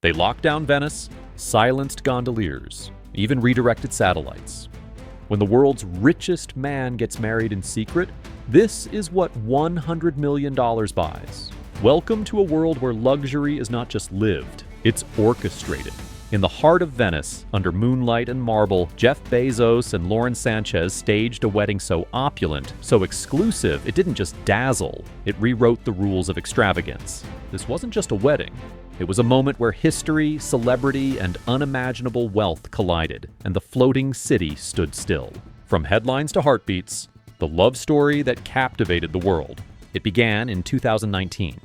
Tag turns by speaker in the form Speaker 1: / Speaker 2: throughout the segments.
Speaker 1: They locked down Venice, silenced gondoliers, even redirected satellites. When the world's richest man gets married in secret, this is what $100 million buys. Welcome to a world where luxury is not just lived, it's orchestrated. In the heart of Venice, under moonlight and marble, Jeff Bezos and Lauren Sánchez staged a wedding so opulent, so exclusive, it didn't just dazzle, it rewrote the rules of extravagance. This wasn't just a wedding. It was a moment where history, celebrity, and unimaginable wealth collided, and the floating city stood still. From headlines to heartbeats, the love story that captivated the world. It began in 2019.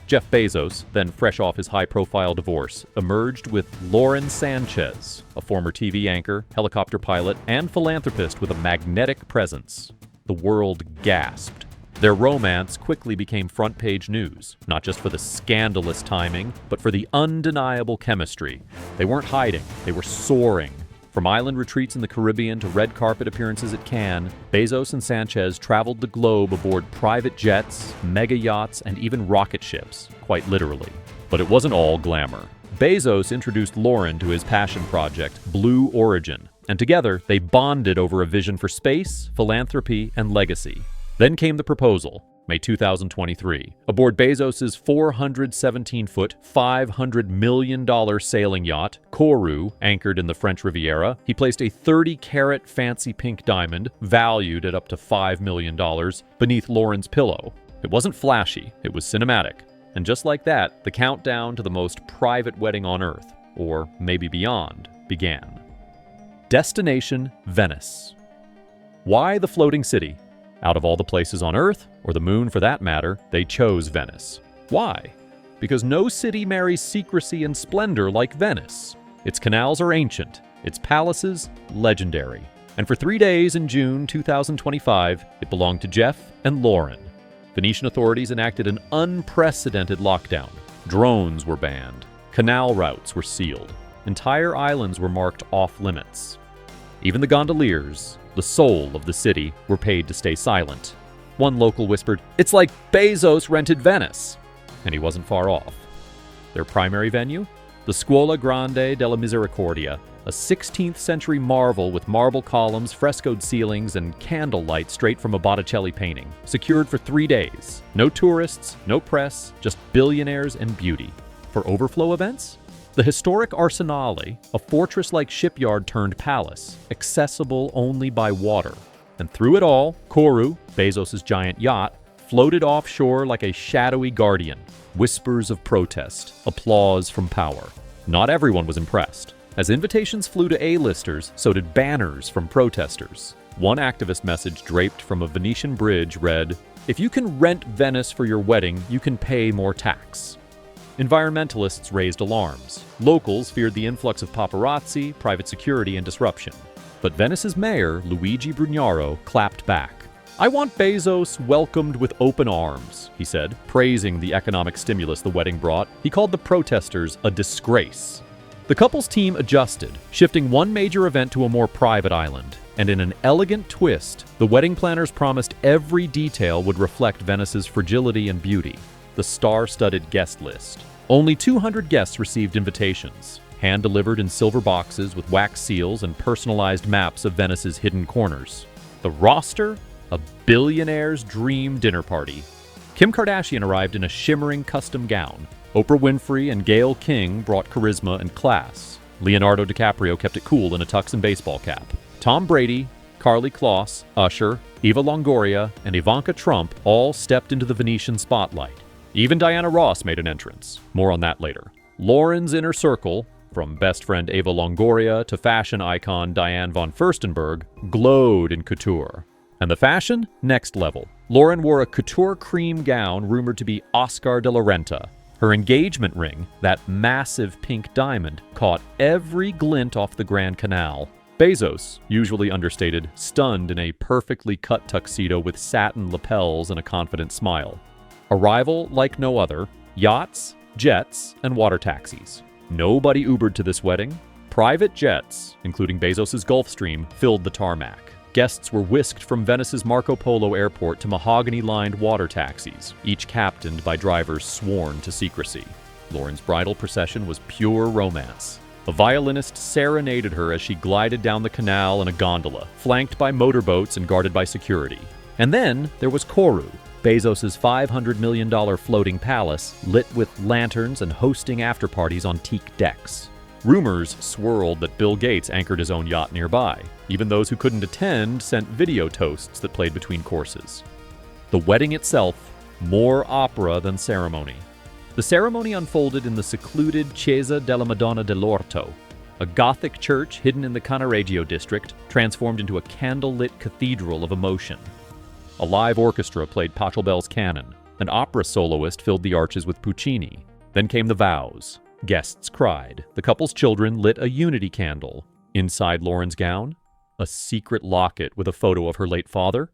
Speaker 1: Jeff Bezos, then fresh off his high-profile divorce, emerged with Lauren Sánchez, a former TV anchor, helicopter pilot, and philanthropist with a magnetic presence. The world gasped. Their romance quickly became front-page news, not just for the scandalous timing, but for the undeniable chemistry. They weren't hiding, they were soaring. From island retreats in the Caribbean to red carpet appearances at Cannes, Bezos and Sánchez traveled the globe aboard private jets, mega yachts, and even rocket ships, quite literally. But it wasn't all glamour. Bezos introduced Lauren to his passion project, Blue Origin, and together they bonded over a vision for space, philanthropy, and legacy. Then came the proposal, May 2023. Aboard Bezos' 417-foot, $500 million sailing yacht, Koru, anchored in the French Riviera, he placed a 30-carat fancy pink diamond, valued at up to $5 million, beneath Lauren's pillow. It wasn't flashy, it was cinematic. And just like that, the countdown to the most private wedding on Earth, or maybe beyond, began. Destination Venice. Why the floating city? Out of all the places on Earth, or the moon for that matter, they chose Venice. Why? Because no city marries secrecy and splendor like Venice. Its canals are ancient, its palaces legendary. And for 3 days in June 2025, it belonged to Jeff and Lauren. Venetian authorities enacted an unprecedented lockdown. Drones were banned. Canal routes were sealed. Entire islands were marked off-limits. Even the gondoliers, the soul of the city, were paid to stay silent. One local whispered, "It's like Bezos rented Venice." And he wasn't far off. Their primary venue? The Scuola Grande della Misericordia, a 16th century marvel with marble columns, frescoed ceilings, and candlelight straight from a Botticelli painting. Secured for 3 days. No tourists, no press, just billionaires and beauty. For overflow events? The historic Arsenale, a fortress-like shipyard turned palace, accessible only by water. And through it all, Koru, Bezos' giant yacht, floated offshore like a shadowy guardian. Whispers of protest, applause from power. Not everyone was impressed. As invitations flew to A-listers, so did banners from protesters. One activist message draped from a Venetian bridge read, "If you can rent Venice for your wedding, you can pay more tax." Environmentalists raised alarms. Locals feared the influx of paparazzi, private security, and disruption. But Venice's mayor, Luigi Brugnaro, clapped back. "I want Bezos welcomed with open arms," he said, praising the economic stimulus the wedding brought. He called the protesters a disgrace. The couple's team adjusted, shifting one major event to a more private island. And in an elegant twist, the wedding planners promised every detail would reflect Venice's fragility and beauty. The star-studded guest list. Only 200 guests received invitations, hand-delivered in silver boxes with wax seals and personalized maps of Venice's hidden corners. The roster? A billionaire's dream dinner party. Kim Kardashian arrived in a shimmering custom gown. Oprah Winfrey and Gayle King brought charisma and class. Leonardo DiCaprio kept it cool in a tux and baseball cap. Tom Brady, Karlie Kloss, Usher, Eva Longoria, and Ivanka Trump all stepped into the Venetian spotlight. Even Diana Ross made an entrance. More on that later. Lauren's inner circle, from best friend Eva Longoria to fashion icon Diane von Furstenberg, glowed in couture. And the fashion? Next level. Lauren wore a couture cream gown rumored to be Oscar de la Renta. Her engagement ring, that massive pink diamond, caught every glint off the Grand Canal. Bezos, usually understated, stunned in a perfectly cut tuxedo with satin lapels and a confident smile. Arrival like no other, yachts, jets, and water taxis. Nobody Ubered to this wedding. Private jets, including Bezos' Gulfstream, filled the tarmac. Guests were whisked from Venice's Marco Polo Airport to mahogany-lined water taxis, each captained by drivers sworn to secrecy. Lauren's bridal procession was pure romance. A violinist serenaded her as she glided down the canal in a gondola, flanked by motorboats and guarded by security. And then there was Koru, Bezos' $500 million floating palace, lit with lanterns and hosting after-parties on teak decks. Rumors swirled that Bill Gates anchored his own yacht nearby. Even those who couldn't attend sent video toasts that played between courses. The wedding itself, more opera than ceremony. The ceremony unfolded in the secluded Chiesa della Madonna dell'Orto, a Gothic church hidden in the Cannaregio district, transformed into a candle-lit cathedral of emotion. A live orchestra played Pachelbel's canon. An opera soloist filled the arches with Puccini. Then came the vows. Guests cried. The couple's children lit a unity candle. Inside Lauren's gown, a secret locket with a photo of her late father.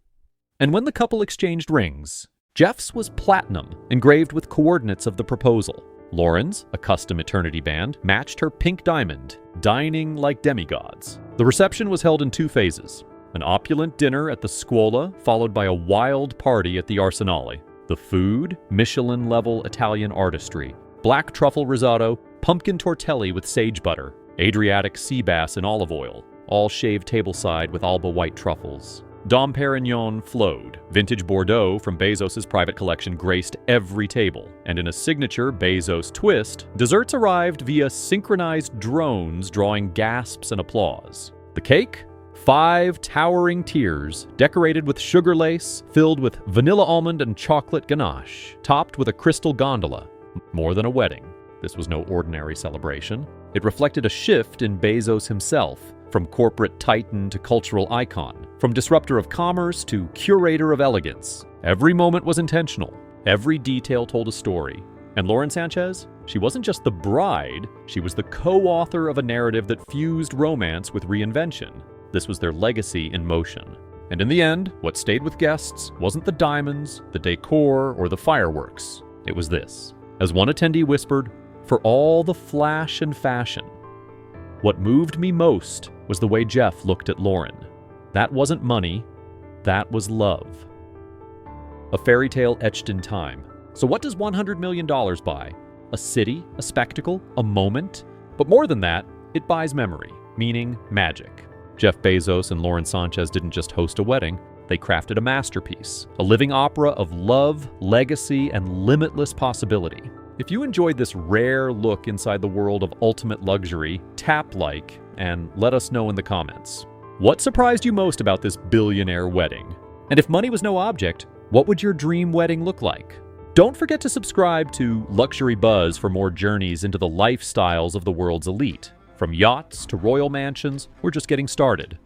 Speaker 1: And when the couple exchanged rings, Jeff's was platinum, engraved with coordinates of the proposal. Lauren's, a custom eternity band, matched her pink diamond, dining like demigods. The reception was held in 2 phases. An opulent dinner at the Scuola, followed by a wild party at the Arsenale. The food, Michelin-level Italian artistry. Black truffle risotto, pumpkin tortelli with sage butter, Adriatic sea bass in olive oil, all shaved tableside with Alba white truffles. Dom Perignon flowed. Vintage Bordeaux from Bezos' private collection graced every table. And in a signature Bezos twist, desserts arrived via synchronized drones drawing gasps and applause. The cake? 5 towering tiers, decorated with sugar lace, filled with vanilla almond and chocolate ganache, topped with a crystal gondola. More than a wedding. This was no ordinary celebration. It reflected a shift in Bezos himself, from corporate titan to cultural icon, from disruptor of commerce to curator of elegance. Every moment was intentional. Every detail told a story. And Lauren Sánchez? She wasn't just the bride, she was the co-author of a narrative that fused romance with reinvention. This was their legacy in motion. And in the end, what stayed with guests wasn't the diamonds, the decor, or the fireworks. It was this. As one attendee whispered, "For all the flash and fashion." What moved me most was the way Jeff looked at Lauren. That wasn't money, that was love. A fairy tale etched in time. So what does $100 million buy? A city, a spectacle, a moment? But more than that, it buys memory, meaning magic. Jeff Bezos and Lauren Sánchez didn't just host a wedding, they crafted a masterpiece, a living opera of love, legacy, and limitless possibility. If you enjoyed this rare look inside the world of ultimate luxury, tap like and let us know in the comments. What surprised you most about this billionaire wedding? And if money was no object, what would your dream wedding look like? Don't forget to subscribe to Luxury Buzz for more journeys into the lifestyles of the world's elite. From yachts to royal mansions, we're just getting started.